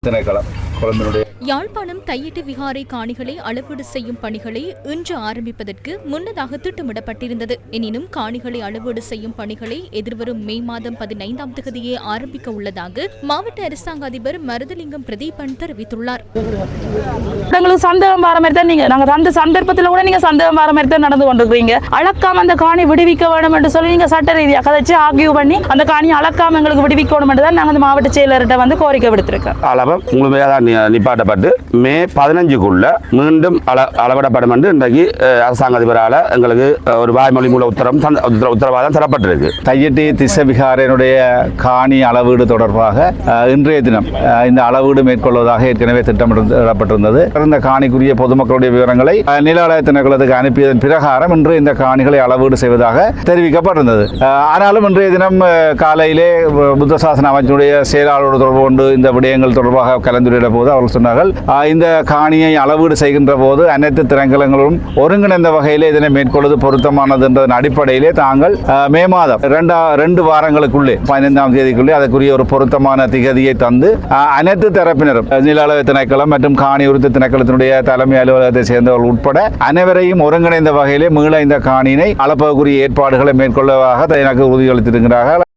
திணைக்களம் கொழும்பினுடைய யாழ்ப்பாணம் தையிட்டு விகாரை காணிகளை அளவீடு செய்யும் பணிகளை இன்று ஆரம்பிப்பதற்கு முன்னதாக திட்டமிடப்பட்டிருந்தது. எனினும் காணிகளை அளவீடு செய்யும் பணிகளை எதிர்வரும் மே மாதம் 15ஆம் தேதியே ஆரம்பிக்க உள்ளதாக மாவட்ட அரசாங்க அதிபர் மருதலிங்கம் பிரதீபன் தெரிவித்துள்ளார். எங்களுக்கு சந்தேகம் வர மாதிரி தான் நாங்க அந்த சந்தர்ப்பத்தில் கூட நீங்க சந்தேகம் வர மாதிரி தான் நடந்து கொண்டிருக்கீங்க. அளக்காம அந்த காணி விடுவிக்க வேண்டும் என்று சொல்லி நீங்க சட்ட ரீதியாக கதைச்சு ஆர்கியூ பண்ணி அந்த காணியை அளக்காம எங்களுக்கு விடுவிக்கணும் என்று தான் நாங்கள் மாவட்ட செயலர்கிட்ட கோரிக்கை விடுத்திருக்கோம். முழுமையாக நிப்பாட்டப்பட்டு மே 15க்குள்ள மீண்டும் அளவிடப்படும் என்று இன்றைக்கு அரசாங்க அதிபரால் எங்களுக்கு ஒரு வாய்மொழி மூல உத்தரவாதம் தரப்பட்டிருக்கு. தையிட்டி திஸ்ஸவிகாரையினுடைய காணி அளவீடு தொடர்பாக இன்றைய தினம் இந்த அளவீடு மேற்கொள்வதாக ஏற்கனவே திட்டமிடப்பட்டிருந்தது. இந்த காணிக்குரிய பொதுமக்களுடைய விவரங்களை நில ஆணைய திணைக்களத்துக்கு அனுப்பியதன் பிரகாரம் இன்று இந்த காணிகளை அளவீடு செய்வதாக தெரிவிக்கப்பட்டிருந்தது. ஆனாலும் இன்றைய தினம் காலையிலே புத்த சாசன அமைச்சினுடைய செயலாளரோடு தொடர்பு கொண்டு இந்த விடயங்கள் தொடர்பாக கலந்துரையிட போது அவர்கள் சொன்னார்கள், இந்த காணியை அளவீடு செய்கின்ற போது அனைத்து திணைக்களங்களும் ஒருங்கிணைந்த வகையிலே இதனை மேற்கொள்வது பொருத்தமானது என்றதன் அடிப்படையிலே தாங்கள் மே மாதம் 2 வாரங்களுக்குள்ளே 15ஆம் தேதிக்குள்ளே அதற்குரிய ஒரு பொருத்தமான திகதியை தந்து அனைத்து தரப்பினரும் நில அளவை திணைக்களம் மற்றும் காணி உறுதி திணைக்களத்தினுடைய தலைமை அலுவலகத்தை சேர்ந்தவர்கள் உட்பட அனைவரையும் ஒருங்கிணைந்த வகையிலே மீள இந்த காணியினை அளப்பதற்குரிய ஏற்பாடுகளை மேற்கொள்வதாக எனக்கு உறுதியளித்திருக்கிறார்கள்.